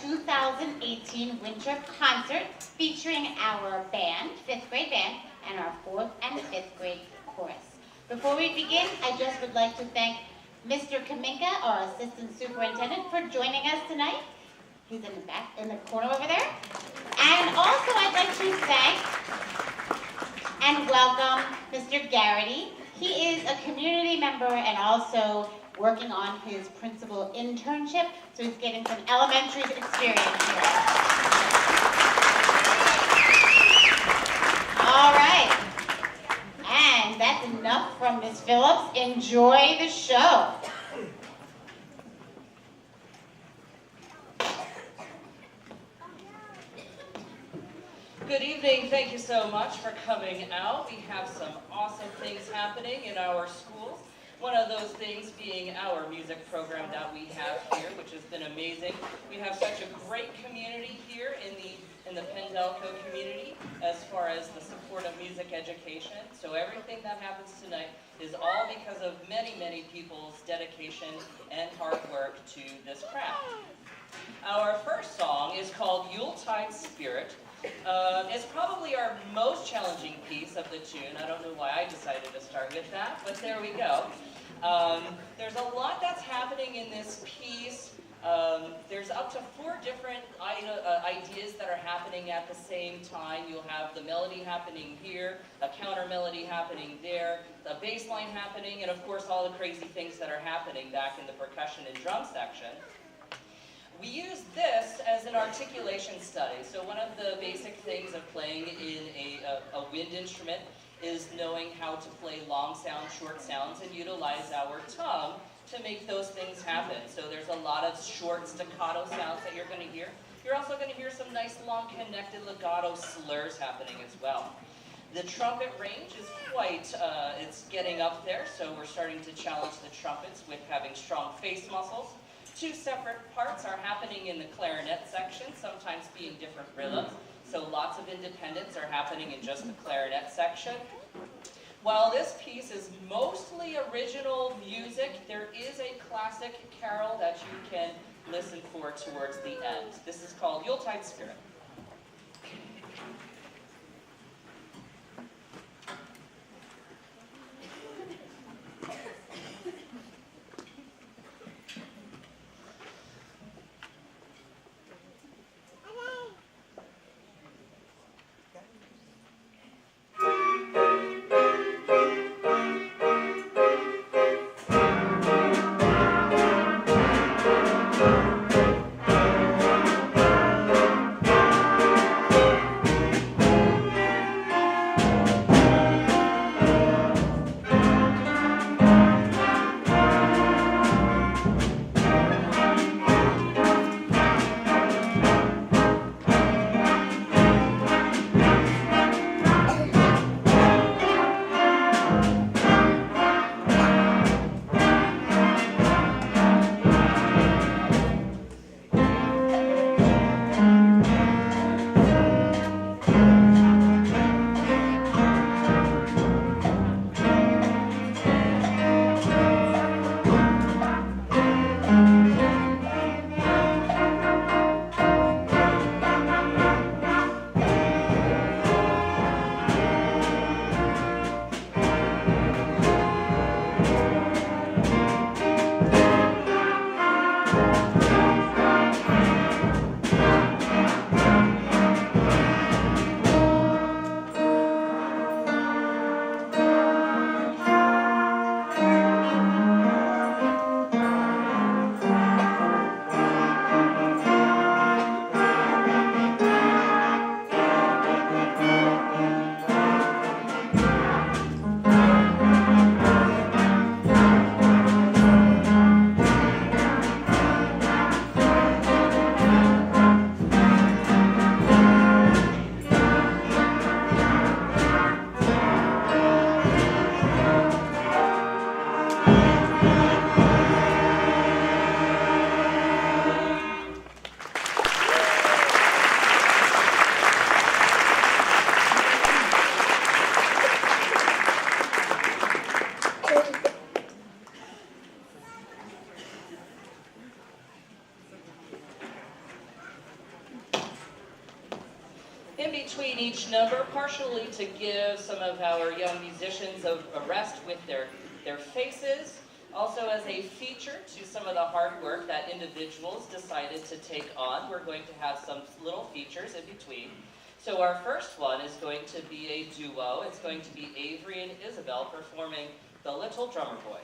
2018 winter concert featuring our band, 5th grade band, and our 4th and 5th grade chorus. Before we begin, I just would like to thank Mr. Kaminka, our assistant superintendent, for joining us tonight. He's in the back, in the corner over there. And also I'd like to thank and welcome Mr. Garrity. He is a community member and also working on his principal internship, so he's getting some elementary experience here. All right. And that's enough from Ms. Phillips. Enjoy the show. Good evening. Thank you so much for coming out. We have some awesome things happening in our schools. One of those things being our music program that we have here, which has been amazing. We have such a great community here in the Pendelco community as far as the support of music education. So everything that happens tonight is all because of many, many people's dedication and hard work to this craft. Our first song is called Yuletide Spirit. It's probably our most challenging piece of the tune. I don't know why I decided to start with that, but there we go. There's a lot that's happening in this piece. There's up to 4 different ideas that are happening at the same time. You'll have the melody happening here, a counter melody happening there, the bass line happening, and of course all the crazy things that are happening back in the percussion and drum section. We use this as an articulation study. So one of the basic things of playing in a wind instrument is knowing how to play long sounds, short sounds, and utilize our tongue to make those things happen. So there's a lot of short staccato sounds that you're going to hear. You're also going to hear some nice long connected legato slurs happening as well. The trumpet range is quite, it's getting up there, so we're starting to challenge the trumpets with having strong face muscles. 2 separate parts are happening in the clarinet section, sometimes being different rhythms. So lots of independence are happening in just the clarinet section. While this piece is mostly original music, there is a classic carol that you can listen for towards the end. This is called Yuletide Spirit. between each number, partially to give some of our young musicians a rest with their faces, also as a feature to some of the hard work that individuals decided to take on. We're going to have some little features in between. So our first one is going to be a duo. It's going to be Avery and Isabel performing The Little Drummer Boy.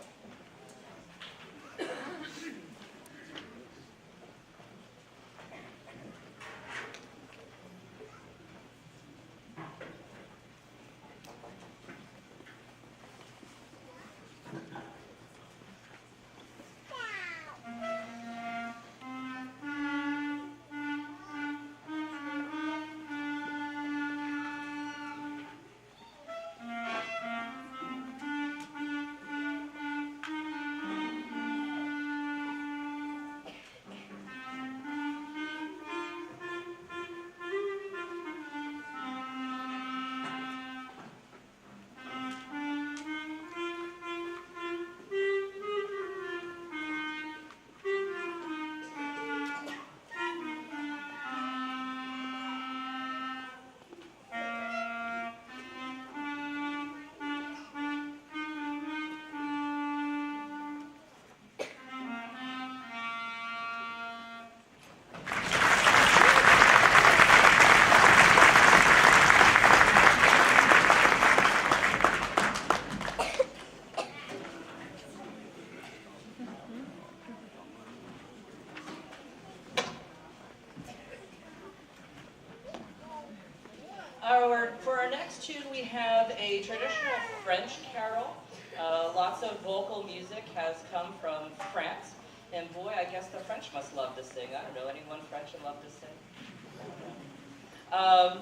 For our next tune, we have a traditional French carol. Lots of vocal music has come from France. And boy, I guess the French must love to sing. I don't know, anyone French and love to sing?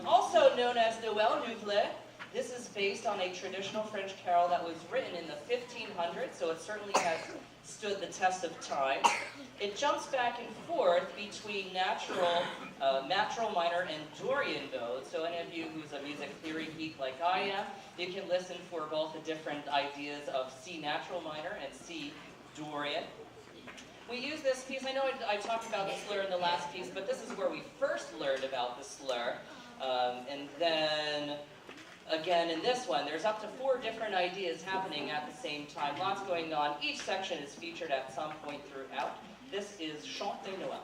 Also known as Noël Nouvelet, this is based on a traditional French carol that was written in the 1500s, so it certainly has stood the test of time. It jumps back and forth between natural minor and Dorian modes, so any of you who's a music theory geek like I am, you can listen for both the different ideas of C natural minor and C Dorian. We use this piece, I know I talked about the slur in the last piece, but this is where we first learned about the slur. And then, again, in this one, there's up to 4 different ideas happening at the same time. Lots going on. Each section is featured at some point throughout. This is Chant de Noël.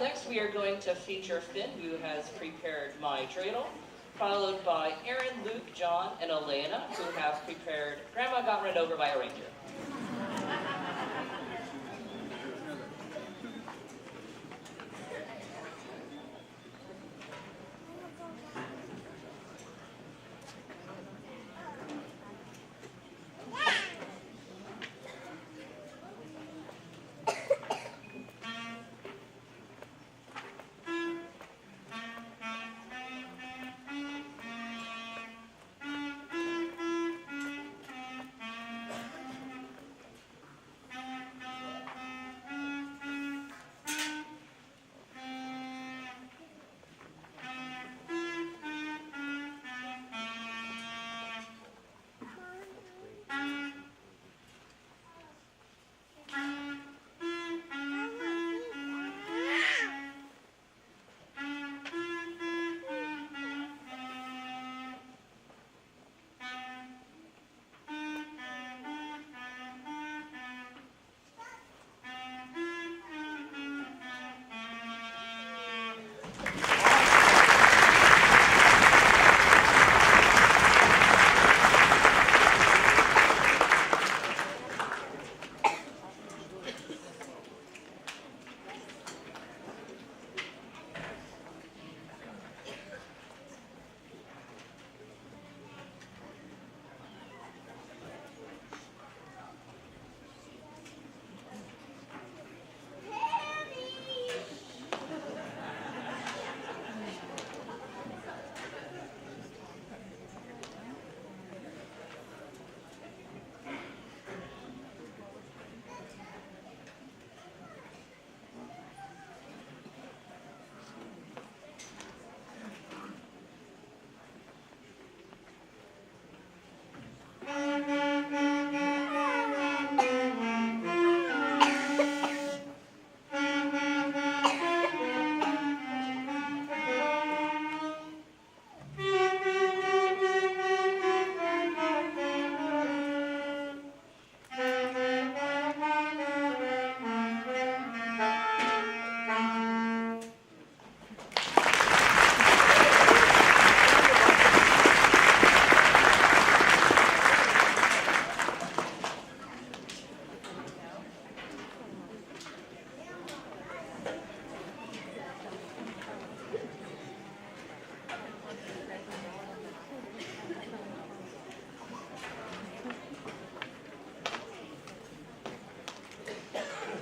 next we are going to feature Finn, who has prepared My Dreidel, followed by Aaron, Luke, John, and Elena, who have prepared Grandma Got Run Over by a Reindeer.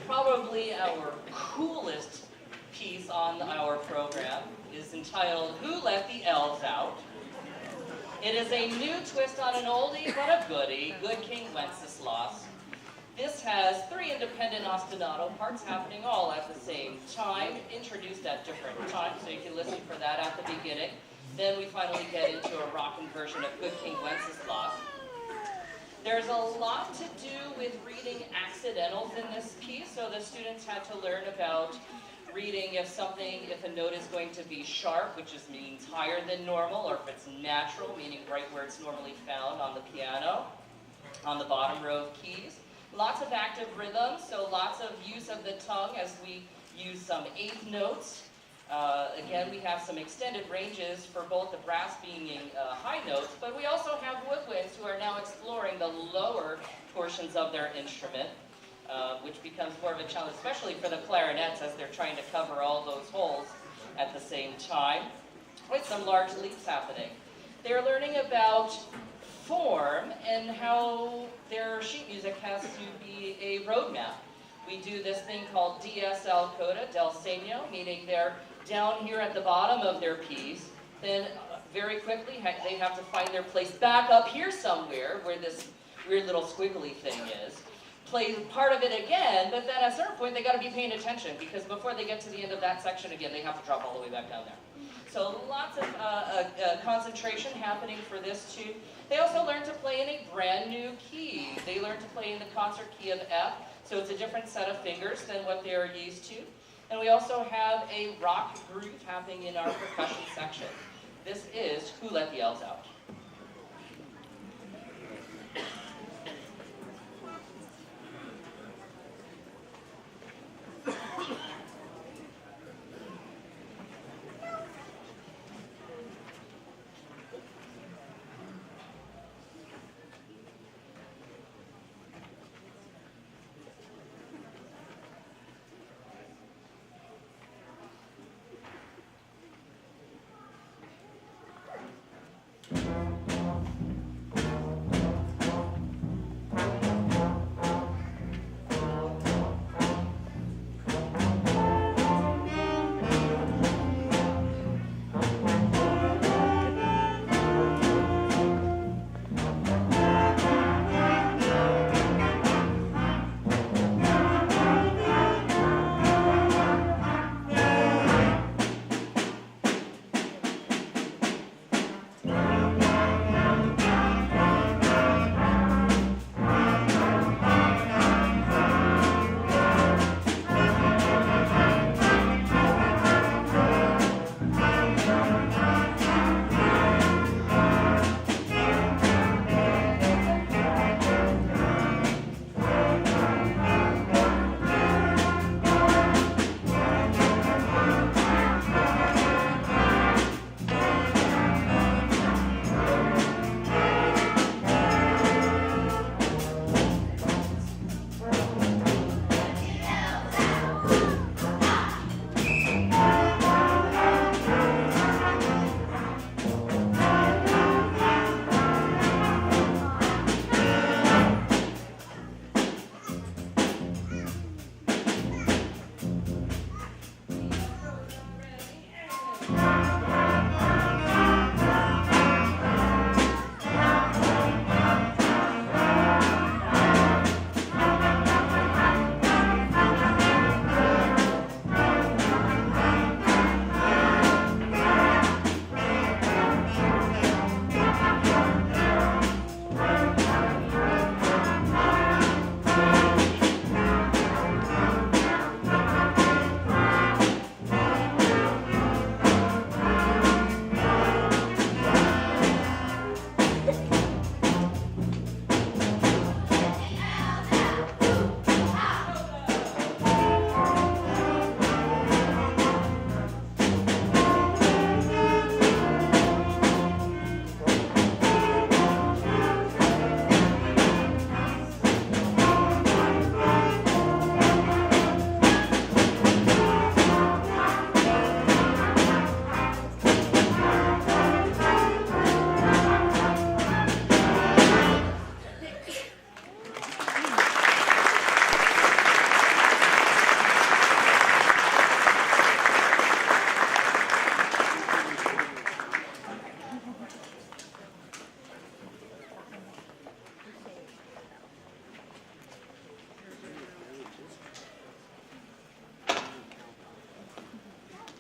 Probably our coolest piece on our program is entitled Who Let the Elves Out? It is a new twist on an oldie but a goodie, Good King Wenceslas. This has 3 independent ostinato parts happening all at the same time, introduced at different times, so you can listen for that at the beginning. Then we finally get into a rockin' version of Good King Wenceslas. There's a lot to do with reading accidentals in this piece, so the students had to learn about reading if a note is going to be sharp, which just means higher than normal, or if it's natural, meaning right where it's normally found on the piano, on the bottom row of keys. Lots of active rhythms, so lots of use of the tongue as we use some eighth notes. Again, we have some extended ranges for both the brass being high notes, but we also have woodwinds who are now exploring the lower portions of their instrument, which becomes more of a challenge, especially for the clarinets as they're trying to cover all those holes at the same time, with some large leaps happening. They're learning about form and how their sheet music has to be a roadmap. We do this thing called DSL coda, del segno, meaning they're down here at the bottom of their piece. Then very quickly they have to find their place back up here somewhere where this weird little squiggly thing is. Play part of it again, but then at a certain point they got to be paying attention because before they get to the end of that section again, they have to drop all the way back down there. So lots of concentration happening for this too. They also learn to play in a brand new key. They learn to play in the concert key of F, so it's a different set of fingers than what they're used to. And we also have a rock groove happening in our percussion section. This is Who Let the Elves Out?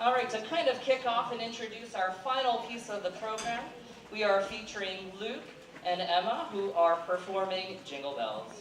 All right, to kind of kick off and introduce our final piece of the program, we are featuring Luke and Emma, who are performing Jingle Bells.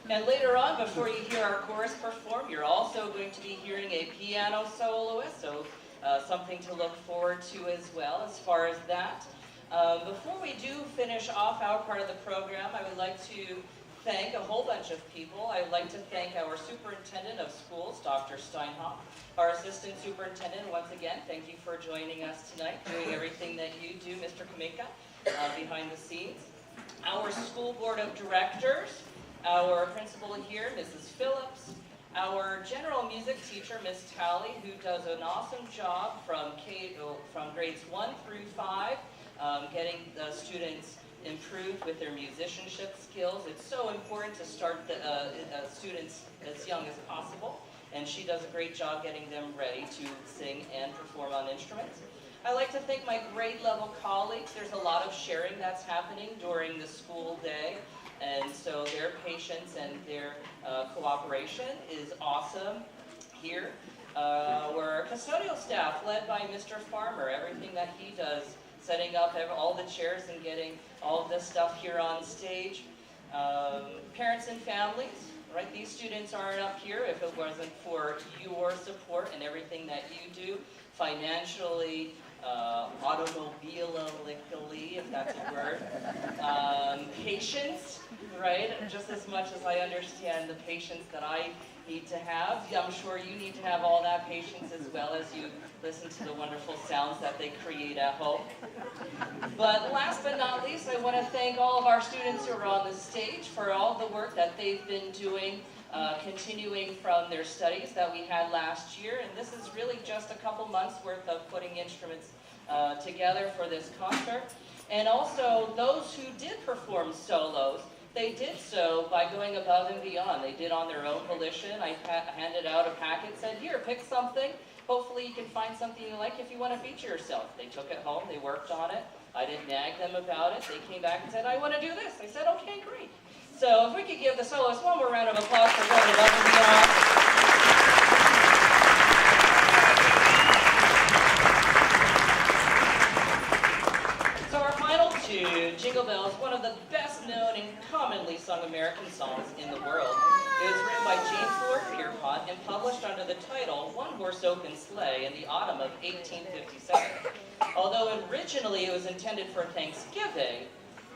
And later on, before you hear our chorus perform, you're also going to be hearing a piano soloist, so something to look forward to as well as far as that. Before we do finish off our part of the program, I would like to thank a whole bunch of people. I would like to thank our Superintendent of Schools, Dr. Steinhoff, our Assistant Superintendent. Once again, thank you for joining us tonight, doing everything that you do, Mr. Kaminka, behind the scenes. Our School Board of Directors, our principal here, Mrs. Phillips, our general music teacher, Miss Talley, who does an awesome job from grades 1 through 5, getting the students improved with their musicianship skills. It's so important to start the students as young as possible, and she does a great job getting them ready to sing and perform on instruments. I like to thank my grade level colleagues. There's a lot of sharing that's happening during the school day. And so their patience and their cooperation is awesome here. We're custodial staff led by Mr. Farmer, everything that he does, setting up all the chairs and getting all of this stuff here on stage. Parents and families, right? These students aren't up here if it wasn't for your support and everything that you do financially, automobilically, if that's a word. Patience, right? Just as much as I understand the patience that I need to have, I'm sure you need to have all that patience as well as you listen to the wonderful sounds that they create at home. But last but not least, I want to thank all of our students who are on the stage for all the work that they've been doing, continuing from their studies that we had last year. And this is really just a couple months worth of putting instruments together for this concert. And also those who did perform solos, they did so by going above and beyond. They did on their own volition. I handed out a packet, said, here, pick something. Hopefully you can find something you like if you want to feature yourself. They took it home, they worked on it. I didn't nag them about it. They came back and said, I want to do this. I said, okay, great. So if we could give the soloists one more round of applause for going above and beyond. So our final tune, Jingle Bells, one of the best known and commonly sung American songs in the world. It was written by James Lord Pierpont and published under the title One Horse Open Sleigh in the autumn of 1857. Although originally it was intended for Thanksgiving,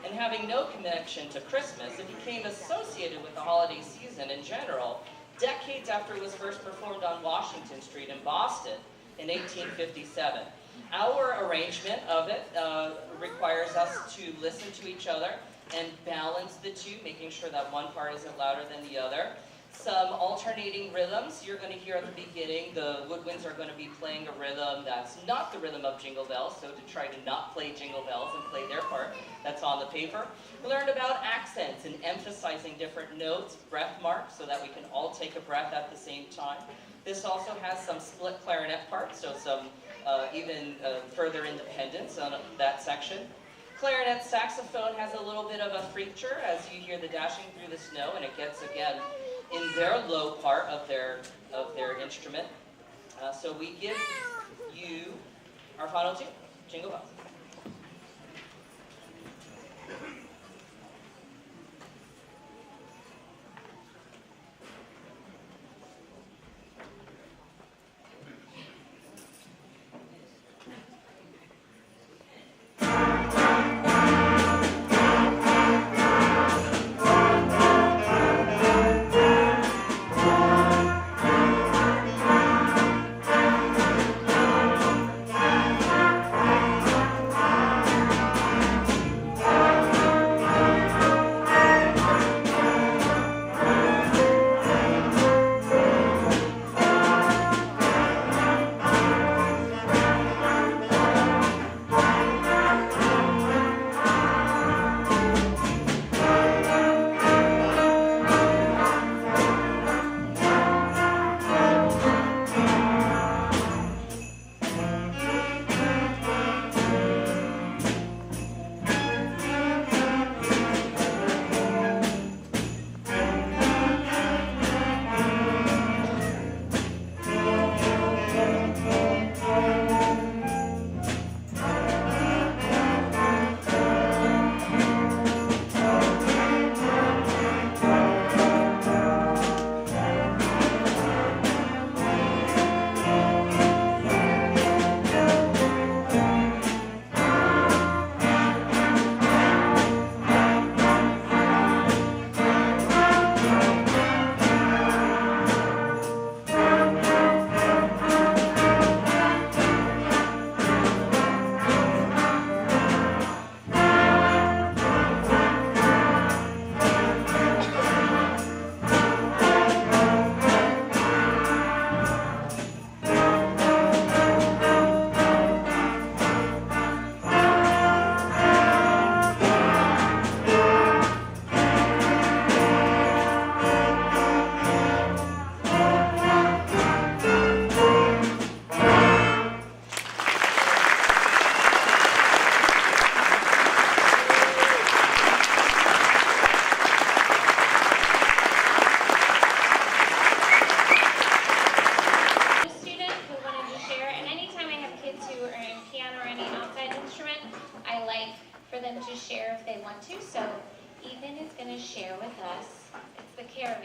and having no connection to Christmas, it became associated with the holiday season in general, decades after it was first performed on Washington Street in Boston in 1857. Our arrangement of it requires us to listen to each other and balance the two, making sure that one part isn't louder than the other. Some alternating rhythms you're going to hear at the beginning. The woodwinds are going to be playing a rhythm that's not the rhythm of Jingle Bells, so to try to not play Jingle Bells and play their part, that's on the paper. We learned about accents and emphasizing different notes, breath marks, so that we can all take a breath at the same time. This also has some split clarinet parts, so some even further independence on that section. Clarinet saxophone has a little bit of a feature as you hear the dashing through the snow, and it gets again in their low part of their instrument. So we give you our final tune, Jingle Bells.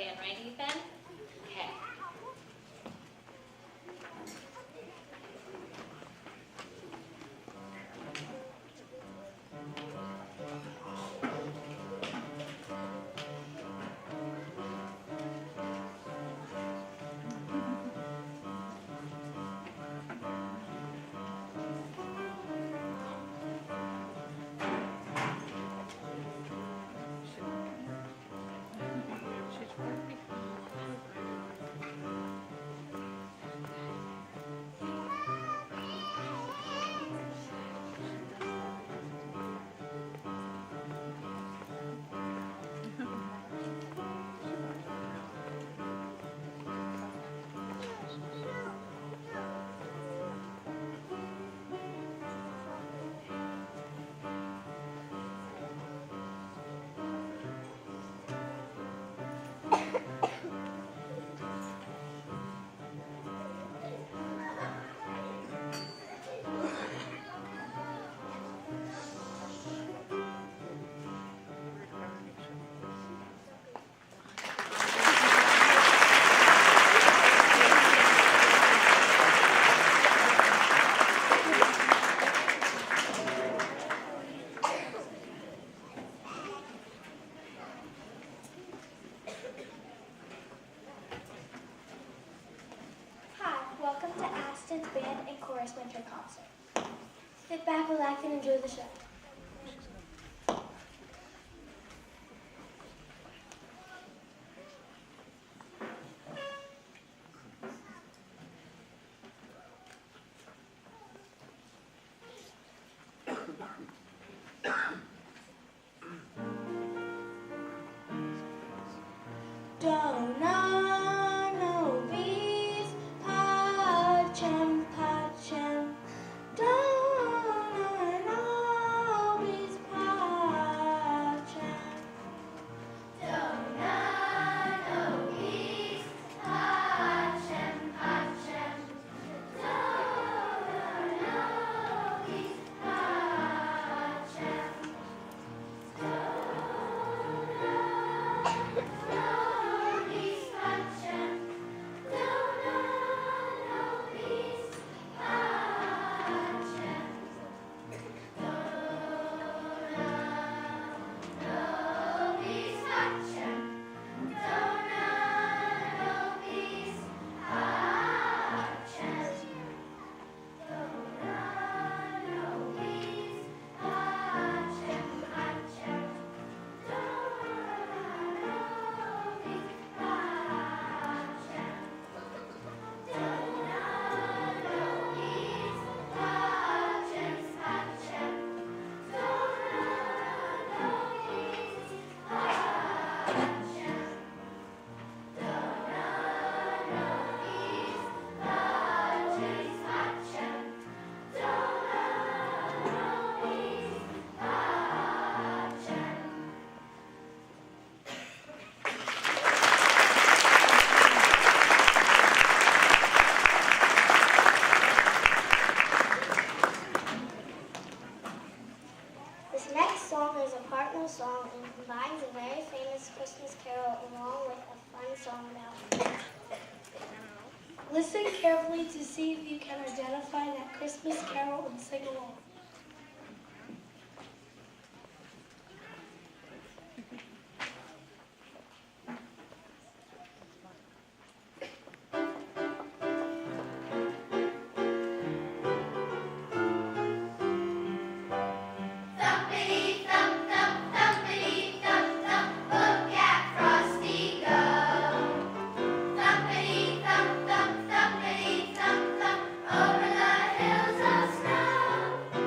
band, right, Ethan? Okay. Welcome to Aston's Band and Chorus Winter Concert. Sit back, relax, and enjoy the show. Don't know bees, patchem, patchem. Don't know bees, patchem. Don't know bees, patchem, patchem. Don't know bees, patchem. This next song is a partner song and combines a very famous Christmas carol along with a fun song about it. Listen carefully to see if you can identify that Christmas carol and sing along. Thumpity thump thump, thumpity thump thump, look at Frosty go. Thumpity thump thump, thumpity thump thump, over the hills of snow.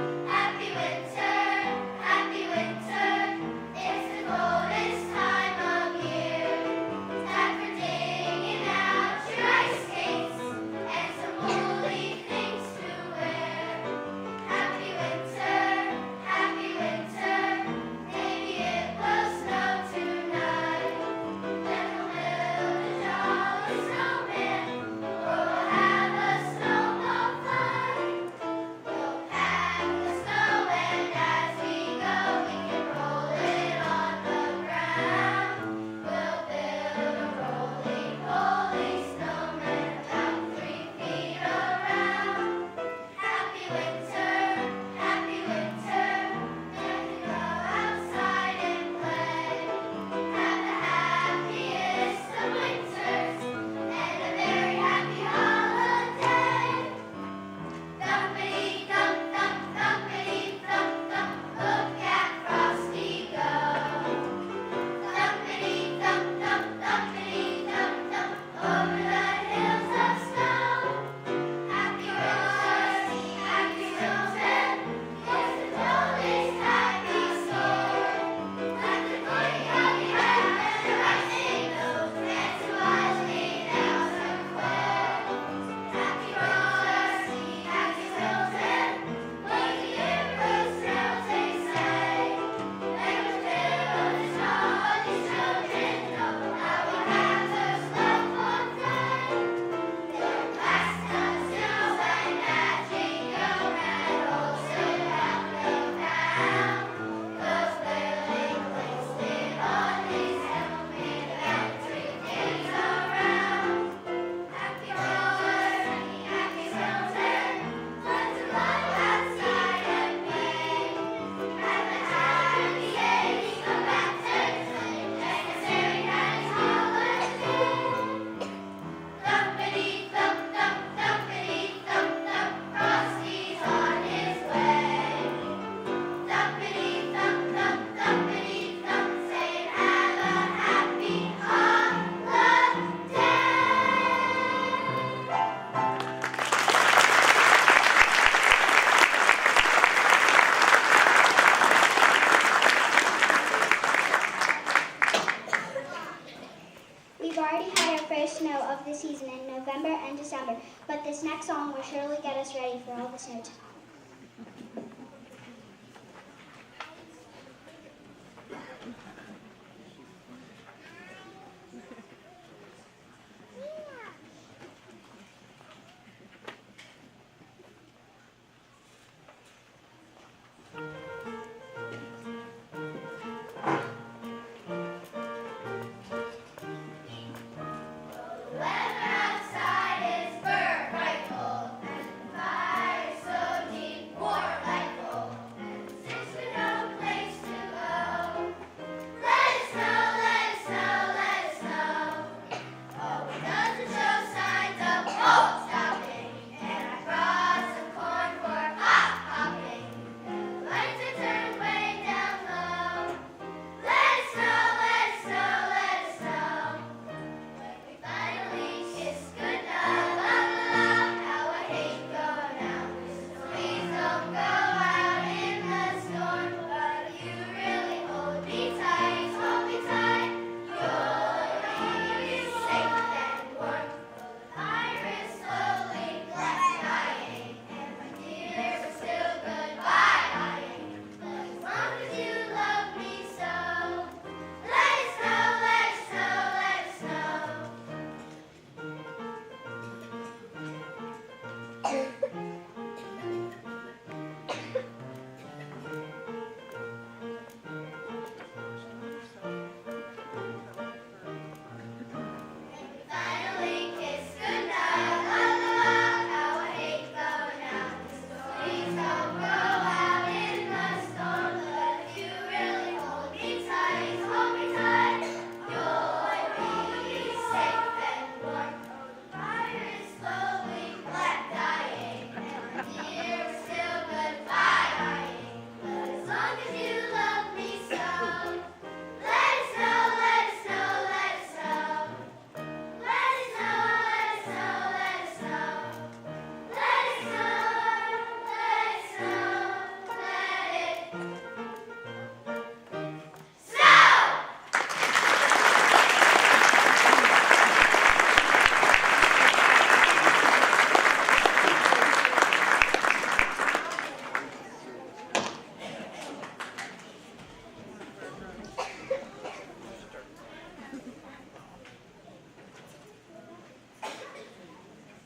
first snow of the season in November and December, but this next song will surely get us ready for all the snow to come.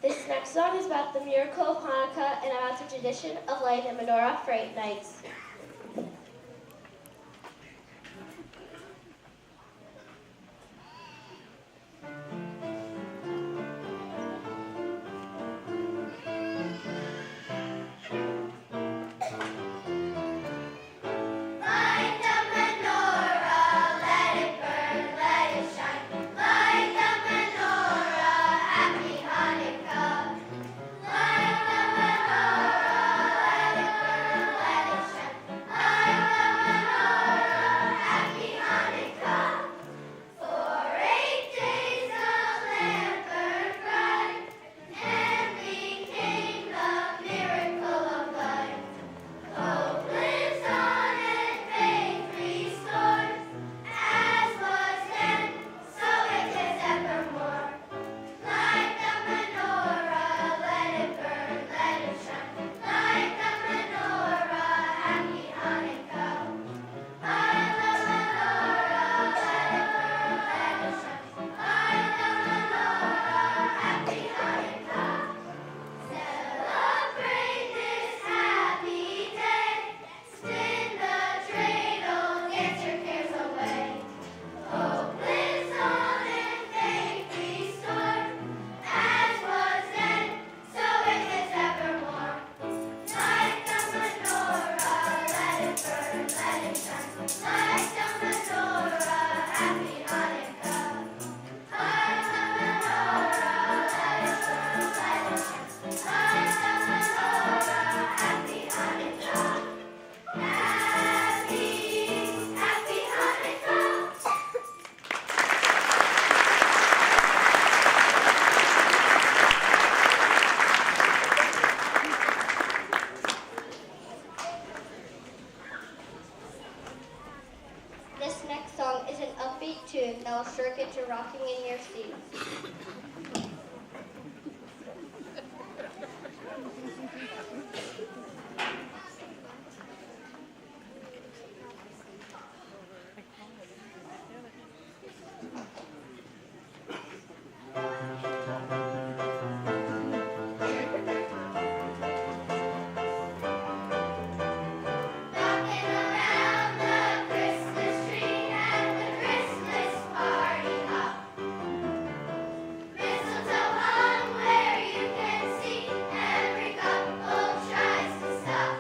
This next song is about the miracle of Hanukkah and about the tradition of lighting the menorah for 8 nights. Let it burn, let it shine. upbeat tune that will stir get to rocking in your seats. Rocking around the Christmas tree at the Christmas party hop. Mistletoe hung where you can see, every couple tries to stop.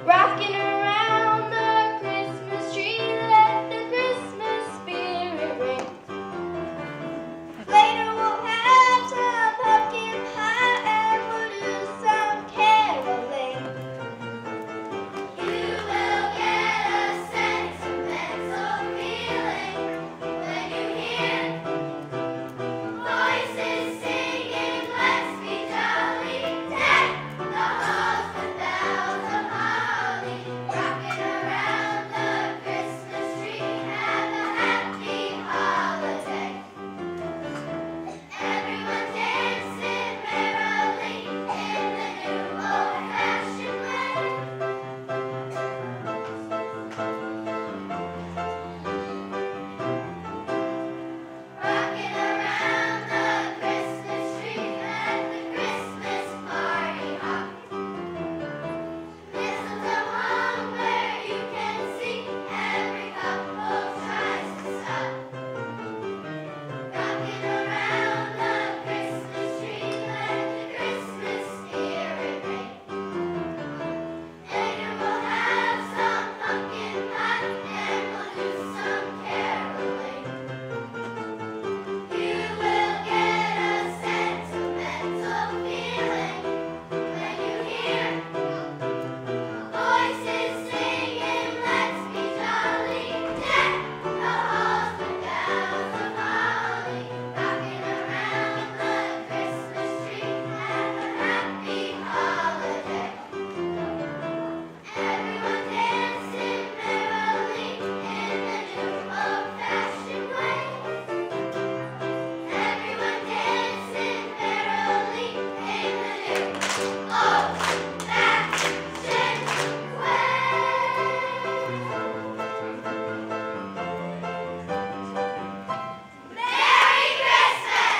Rocking around the Christmas tree, let the Christmas spirit ring. Later we'll have some pumpkin pie and we'll do some caroling. You will get a sentimental feeling when you hear voices singing, let's be jolly. Deck the halls with bells of holly. Rocking around the Christmas tree, have a happy holiday. Everyone dancing merrily in the new old-fashioned way. Rocking around the Christmas tree at the Christmas party hop. Mistletoe hung where you can see, every couple tries to stop. Rocking around the Christmas tree, let the Christmas spirit ring. Later we'll have some pumpkin pie and we'll do some caroling. You will get a sentimental feeling when you hear voices singing, let's be jolly. Deck the halls with bells of holly. Rocking around the Christmas tree, have a happy holiday. Everyone dancing merrily in the new old-fashioned way. Everyone dancing merrily in the new old-fashioned way. Merry Christmas!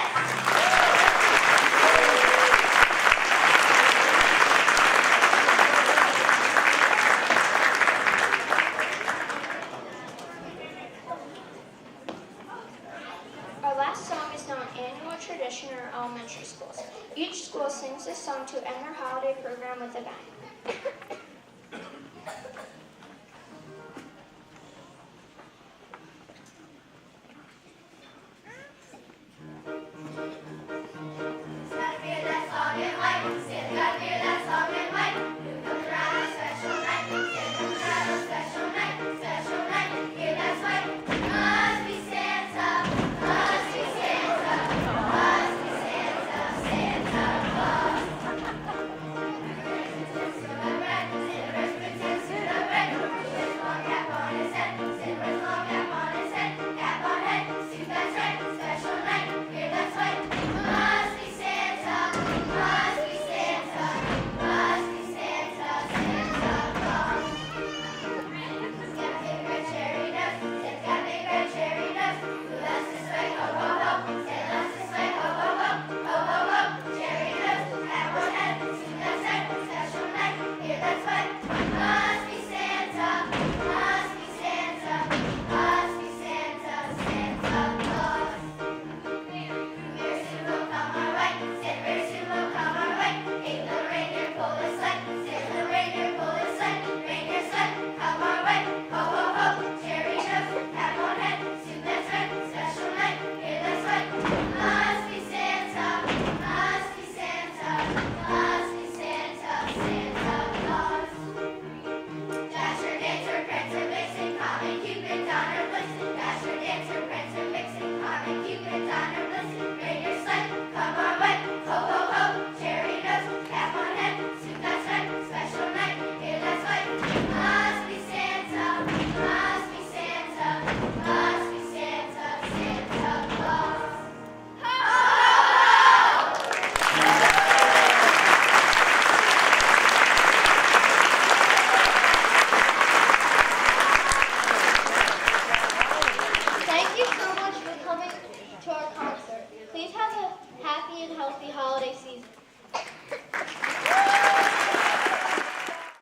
Our last song is now an annual tradition in our elementary schools. Each school sings this song to end their holiday program with a bang.